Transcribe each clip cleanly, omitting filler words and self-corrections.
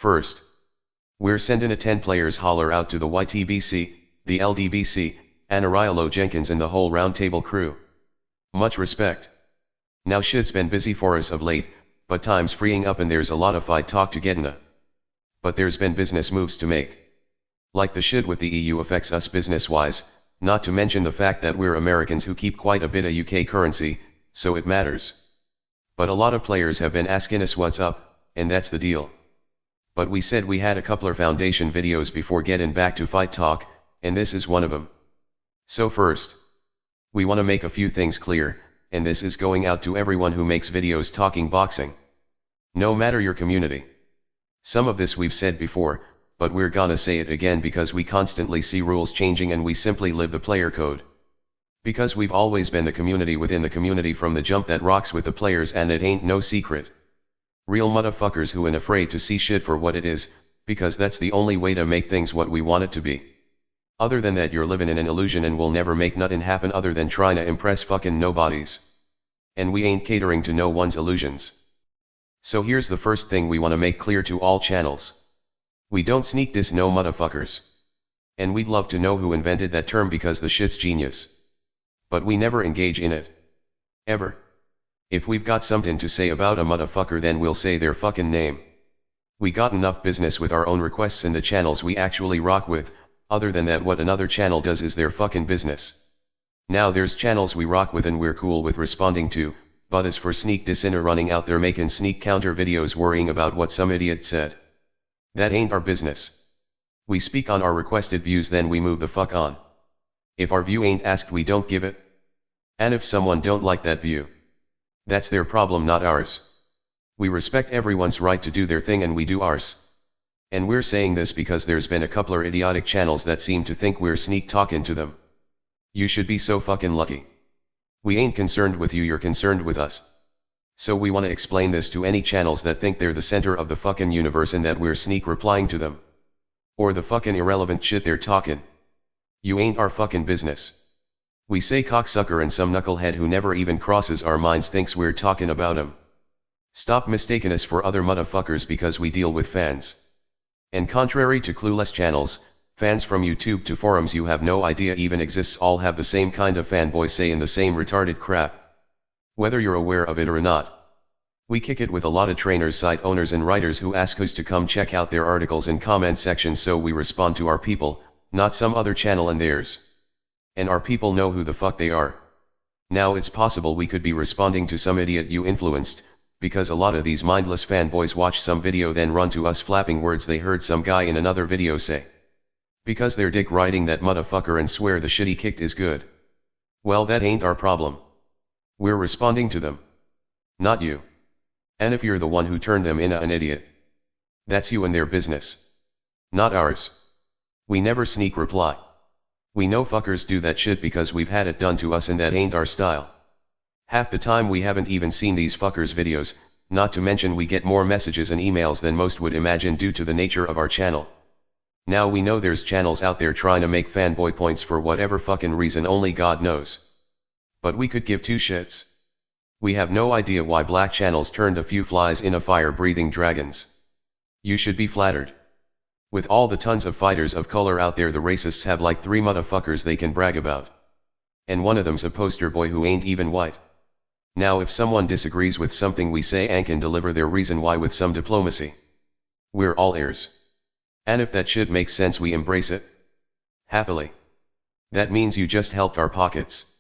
First, we're sending a 10 players holler out to the Ytbc, the Ldbc, and Rylo Jenkins and the whole roundtable crew. Much respect. Now shit's been busy for us of late, but time's freeing up and there's a lot of fight talk to get in. But there's been business moves to make. Like the shit with the EU affects us business-wise, not to mention the fact that we're Americans who keep quite a bit of UK currency, so it matters. But a lot of players have been asking us what's up, and that's the deal. But we said we had a coupler foundation videos before getting back to fight talk, and this is one of them. So first, we want to make a few things clear, and this is going out to everyone who makes videos talking boxing. No matter your community. Some of this we've said before, but we're gonna say it again because we constantly see rules changing and we simply live the player code. Because we've always been the community within the community from the jump that rocks with the players, and it ain't no secret. Real motherfuckers who ain't afraid to see shit for what it is, because that's the only way to make things what we want it to be. Other than that, you're living in an illusion and will never make nothing happen other than trying to impress fucking nobodies. And we ain't catering to no one's illusions. So here's the first thing we want to make clear to all channels. We don't sneak diss no motherfuckers. And we'd love to know who invented that term because the shit's genius. But we never engage in it. Ever. If we've got something to say about a motherfucker, then we'll say their fucking name. We got enough business with our own requests in the channels we actually rock with. Other than that, what another channel does is their fucking business. Now there's channels we rock with and we're cool with responding to, but as for sneak dissin or running out there making sneak counter videos worrying about what some idiot said, that ain't our business. We speak on our requested views, then we move the fuck on. If our view ain't asked, we don't give it. And if someone don't like that view, that's their problem, not ours. We respect everyone's right to do their thing and we do ours. And we're saying this because there's been a couple of idiotic channels that seem to think we're sneak talking to them. You should be so fucking lucky. We ain't concerned with you, you're concerned with us. So we want to explain this to any channels that think they're the center of the fucking universe and that we're sneak replying to them. Or the fucking irrelevant shit they're talking. You ain't our fucking business. We say cocksucker and some knucklehead who never even crosses our minds thinks we're talking about him. Stop mistaking us for other motherfuckers because we deal with fans. And contrary to clueless channels, fans from YouTube to forums you have no idea even exists all have the same kind of fanboy saying the same retarded crap. Whether you're aware of it or not. We kick it with a lot of trainers, site owners and writers who ask us to come check out their articles in comment section, so we respond to our people, not some other channel and theirs. And our people know who the fuck they are. Now it's possible we could be responding to some idiot you influenced, because a lot of these mindless fanboys watch some video then run to us flapping words they heard some guy in another video say. Because they're dick riding that motherfucker and swear the shit he kicked is good. Well, that ain't our problem. We're responding to them. Not you. And if you're the one who turned them into an idiot, that's you and their business. Not ours. We never sneak reply. We know fuckers do that shit because we've had it done to us and that ain't our style. Half the time we haven't even seen these fuckers' videos, not to mention we get more messages and emails than most would imagine due to the nature of our channel. Now we know there's channels out there trying to make fanboy points for whatever fucking reason only God knows. But we could give two shits. We have no idea why black channels turned a few flies in a fire-breathing dragons. You should be flattered. With all the tons of fighters of color out there, the racists have like 3 motherfuckers they can brag about. And one of them's a poster boy who ain't even white. Now if someone disagrees with something we say and can deliver their reason why with some diplomacy, we're all ears. And if that shit makes sense, we embrace it. Happily. That means you just helped our pockets.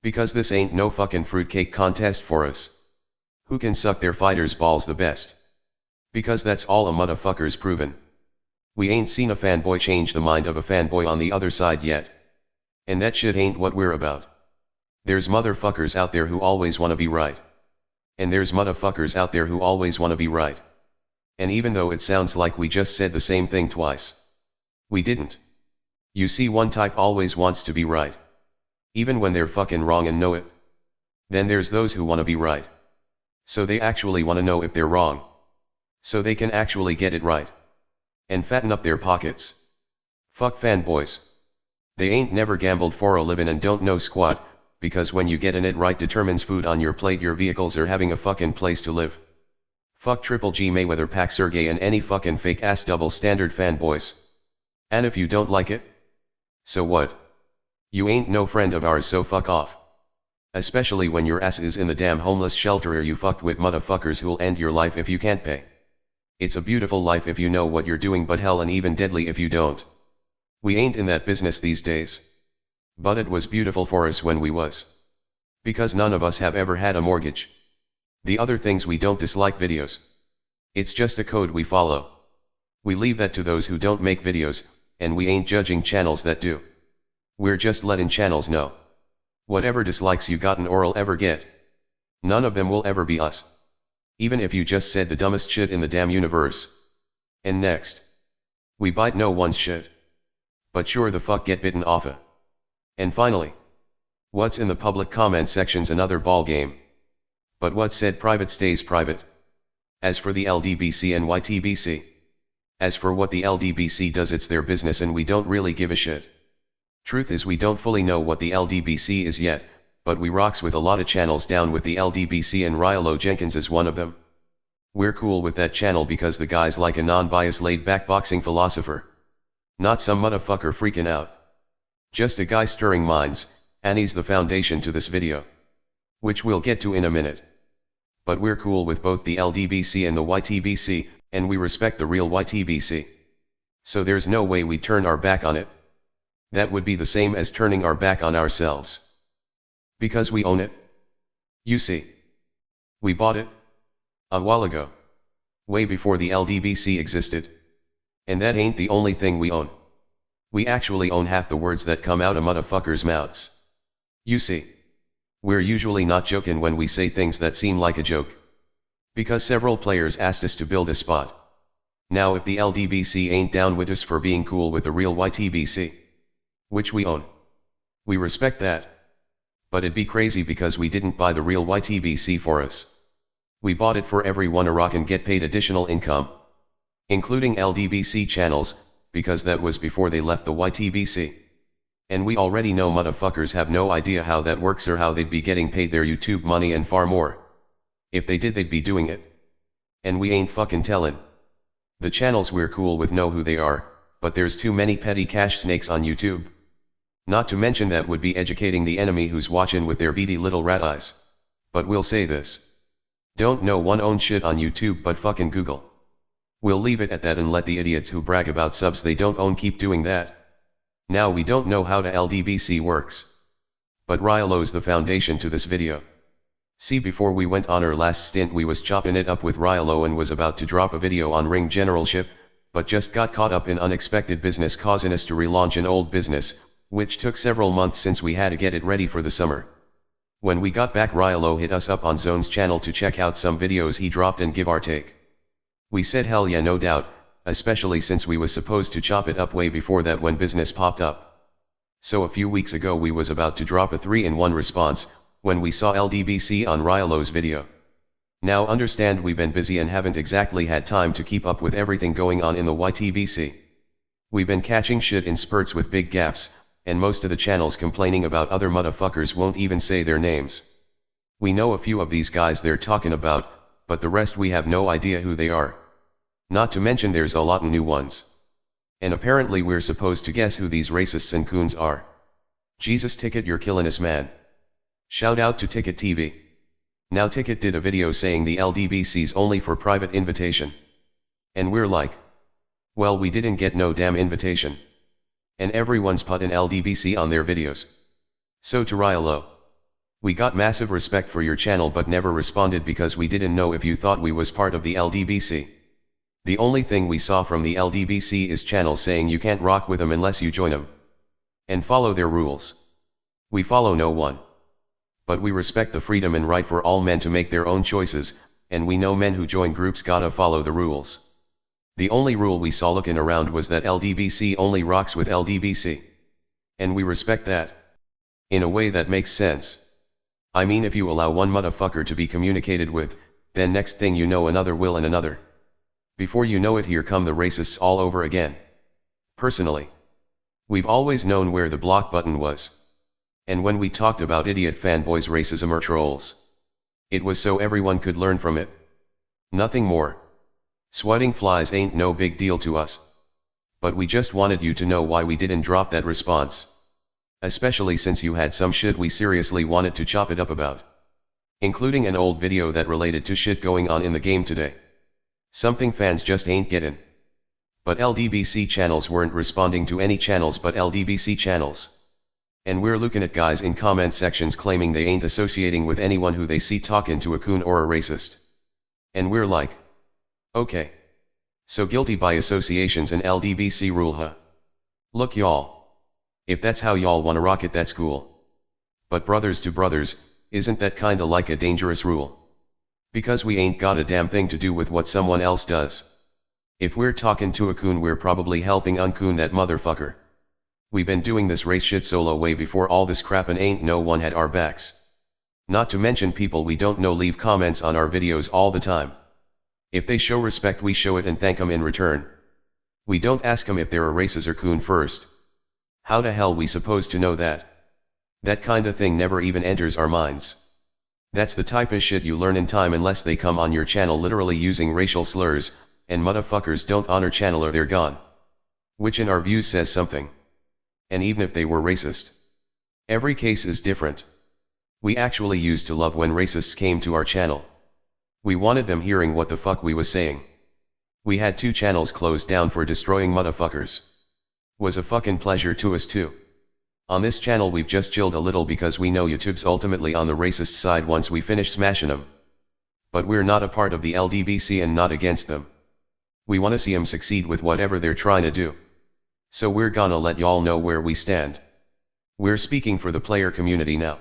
Because this ain't no fucking fruitcake contest for us. Who can suck their fighters' balls the best? Because that's all a motherfucker's proven. We ain't seen a fanboy change the mind of a fanboy on the other side yet. And that shit ain't what we're about. There's motherfuckers out there who always wanna be right. And there's motherfuckers out there who always wanna be right. And even though it sounds like we just said the same thing twice, we didn't. You see, one type always wants to be right. Even when they're fucking wrong and know it. Then there's those who wanna be right. So they actually wanna know if they're wrong. So they can actually get it right. And fatten up their pockets. Fuck fanboys. They ain't never gambled for a living and don't know squat, because when you getting it right determines food on your plate, your vehicles, or having a fucking place to live. Fuck Triple G Mayweather Pac Sergey and any fucking fake ass double standard fanboys. And if you don't like it? So what? You ain't no friend of ours, so fuck off. Especially when your ass is in the damn homeless shelter or you fucked with motherfuckers who'll end your life if you can't pay. It's a beautiful life if you know what you're doing, but hell and even deadly if you don't. We ain't in that business these days. But it was beautiful for us when we was. Because none of us have ever had a mortgage. The other things we don't dislike videos. It's just a code we follow. We leave that to those who don't make videos, and we ain't judging channels that do. We're just letting channels know. Whatever dislikes you gotten or'll ever get. None of them will ever be us. Even if you just said the dumbest shit in the damn universe. And next. We bite no one's shit. But sure the fuck get bitten offa. And finally. What's in the public comment section's another ball game. But what's said private stays private. As for the Ldbc and Ytbc. As for what the Ldbc does, it's their business and we don't really give a shit. Truth is we don't fully know what the Ldbc is yet, but we rocks with a lot of channels down with the Ldbc and Rylo Jenkins is one of them. We're cool with that channel because the guy's like a non-biased laid-back boxing philosopher. Not some motherfucker freaking out. Just a guy stirring minds, and he's the foundation to this video. Which we'll get to in a minute. But we're cool with both the Ldbc and the Ytbc, and we respect the real Ytbc. So there's no way we'd turn our back on it. That would be the same as turning our back on ourselves. Because we own it. You see. We bought it. A while ago. Way before the Ldbc existed. And that ain't the only thing we own. We actually own half the words that come out of motherfuckers' mouths. You see. We're usually not joking when we say things that seem like a joke. Because several players asked us to build a spot. Now if the Ldbc ain't down with us for being cool with the real Ytbc. Which we own. We respect that. But it'd be crazy because we didn't buy the real Ytbc for us. We bought it for everyone to rock and get paid additional income. Including Ldbc channels, because that was before they left the Ytbc. And we already know motherfuckers have no idea how that works or how they'd be getting paid their YouTube money and far more. If they did, they'd be doing it. And we ain't fucking tellin'. The channels we're cool with know who they are, but there's too many petty cash snakes on YouTube. Not to mention that would be educating the enemy who's watchin' with their beady little rat eyes. But we'll say this. Don't know one own shit on YouTube but fucking Google. We'll leave it at that and let the idiots who brag about subs they don't own keep doing that. Now we don't know how the Ldbc works. But Rylo's the foundation to this video. See, before we went on our last stint we was chopping it up with Rylo and was about to drop a video on ring generalship, but just got caught up in unexpected business causing us to relaunch an old business, which took several months since we had to get it ready for the summer. When we got back, Rylo hit us up on Zone's channel to check out some videos he dropped and give our take. We said hell yeah, no doubt, especially since we was supposed to chop it up way before that when business popped up. So a few weeks ago we was about to drop a 3-in-1 response, when we saw Ldbc on Rylo's video. Now understand we've been busy and haven't exactly had time to keep up with everything going on in the Ytbc. We've been catching shit in spurts with big gaps, and most of the channels complaining about other motherfuckers won't even say their names. We know a few of these guys they're talking about, but the rest we have no idea who they are. Not to mention there's a lot of new ones. And apparently we're supposed to guess who these racists and coons are. Jesus Ticket, you're killing us, man. Shout out to Ticket TV. Now Ticket did a video saying the Ldbc's only for private invitation. And we're like, well, we didn't get no damn invitation. And everyone's put an Ldbc on their videos. So to Rylo. We got massive respect for your channel but never responded because we didn't know if you thought we was part of the Ldbc. The only thing we saw from the Ldbc is channels saying you can't rock with them unless you join them. And follow their rules. We follow no one. But we respect the freedom and right for all men to make their own choices, and we know men who join groups gotta follow the rules. The only rule we saw looking around was that Ldbc only rocks with Ldbc. And we respect that. In a way that makes sense. I mean, if you allow one motherfucker to be communicated with, then next thing you know another will and another. Before you know it, here come the racists all over again. Personally, we've always known where the block button was. And when we talked about idiot fanboys, racism or trolls, it was so everyone could learn from it. Nothing more. Swatting flies ain't no big deal to us. But we just wanted you to know why we didn't drop that response. Especially since you had some shit we seriously wanted to chop it up about. Including an old video that related to shit going on in the game today. Something fans just ain't getting. But Ldbc channels weren't responding to any channels but Ldbc channels. And we're looking at guys in comment sections claiming they ain't associating with anyone who they see talking to a coon or a racist. And we're like, okay. So guilty by association's an Ldbc rule, huh? Look y'all. If that's how y'all wanna rock it, that's cool. But brothers to brothers, isn't that kinda like a dangerous rule? Because we ain't got a damn thing to do with what someone else does. If we're talking to a coon, we're probably helping uncoon that motherfucker. We been doing this race shit solo way before all this crap and ain't no one had our backs. Not to mention people we don't know leave comments on our videos all the time. If they show respect, we show it and thank them in return. We don't ask them if they're a racist or coon first. How the hell we supposed to know that? That kinda thing never even enters our minds. That's the type of shit you learn in time unless they come on your channel literally using racial slurs, and motherfuckers don't honor channel or they're gone. Which in our views says something. And even if they were racist. Every case is different. We actually used to love when racists came to our channel. We wanted them hearing what the fuck we was saying. We had 2 channels closed down for destroying motherfuckers. Was a fucking pleasure to us too. On this channel we've just chilled a little because we know YouTube's ultimately on the racist side once we finish smashing them. But we're not a part of the Ldbc and not against them. We wanna see them succeed with whatever they're trying to do. So we're gonna let y'all know where we stand. We're speaking for the player community now.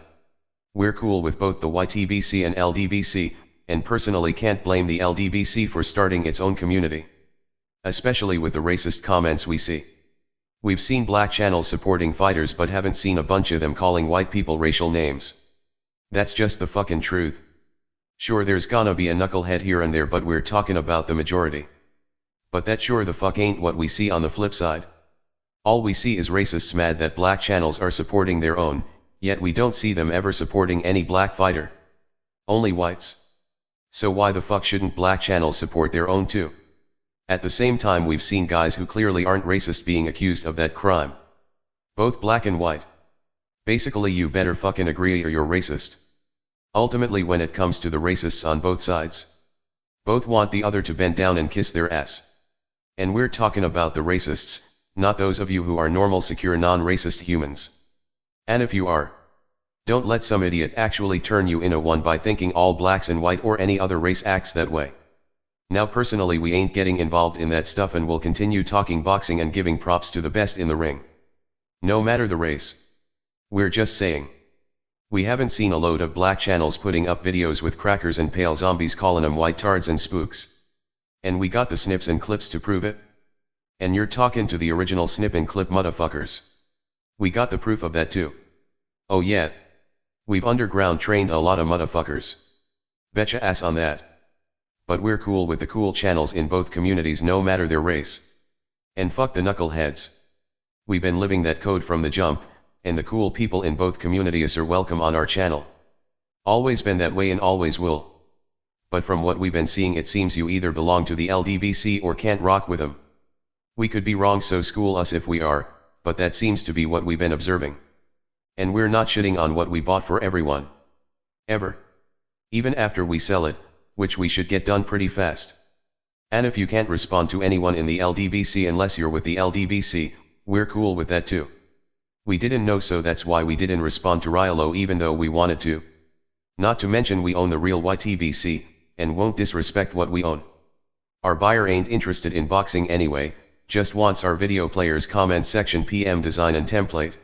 We're cool with both the Ytbc and Ldbc, and personally can't blame the Ldbc for starting its own community. Especially with the racist comments we see. We've seen black channels supporting fighters but haven't seen a bunch of them calling white people racial names. That's just the fucking truth. Sure, there's gonna be a knucklehead here and there, but we're talking about the majority. But that sure the fuck ain't what we see on the flip side. All we see is racists mad that black channels are supporting their own, yet we don't see them ever supporting any black fighter. Only whites. So why the fuck shouldn't black channels support their own too? At the same time we've seen guys who clearly aren't racist being accused of that crime. Both black and white. Basically you better fucking agree or you're racist. Ultimately when it comes to the racists on both sides. Both want the other to bend down and kiss their ass. And we're talking about the racists. Not those of you who are normal, secure, non-racist humans. And if you are, don't let some idiot actually turn you in a one by thinking all blacks and white or any other race acts that way. Now personally we ain't getting involved in that stuff and will continue talking boxing and giving props to the best in the ring. No matter the race. We're just saying. We haven't seen a load of black channels putting up videos with crackers and pale zombies calling them white tards and spooks. And we got the snips and clips to prove it. And you're talking to the original snip and clip motherfuckers. We got the proof of that too. Oh yeah. We've underground trained a lot of motherfuckers. Betcha ass on that. But we're cool with the cool channels in both communities no matter their race. And fuck the knuckleheads. We've been living that code from the jump, and the cool people in both communities are welcome on our channel. Always been that way and always will. But from what we've been seeing it seems you either belong to the Ldbc or can't rock with them. We could be wrong, so school us if we are, but that seems to be what we've been observing. And we're not shitting on what we bought for everyone. Ever. Even after we sell it, which we should get done pretty fast. And if you can't respond to anyone in the Ldbc unless you're with the Ldbc, we're cool with that too. We didn't know, so that's why we didn't respond to Rylo even though we wanted to. Not to mention we own the real Ytbc, and won't disrespect what we own. Our buyer ain't interested in boxing anyway, just wants our video players comment section PM design and template.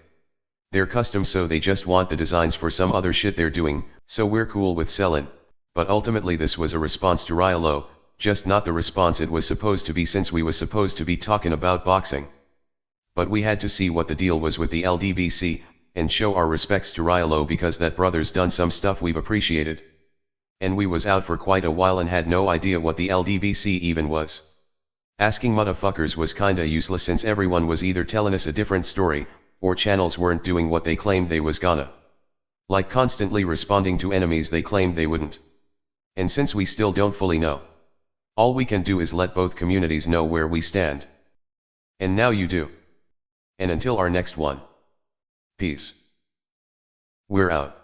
They're custom, so they just want the designs for some other shit they're doing, so we're cool with selling. But ultimately this was a response to Rylo, just not the response it was supposed to be, since we was supposed to be talking about boxing. But we had to see what the deal was with the Ldbc, and show our respects to Rylo because that brother's done some stuff we've appreciated. And we was out for quite a while and had no idea what the Ldbc even was. Asking motherfuckers was kinda useless since everyone was either telling us a different story, or channels weren't doing what they claimed they was gonna. Like constantly responding to enemies they claimed they wouldn't. And since we still don't fully know All we can do is let both communities know where we stand. And now you do. And until our next one. Peace. We're out.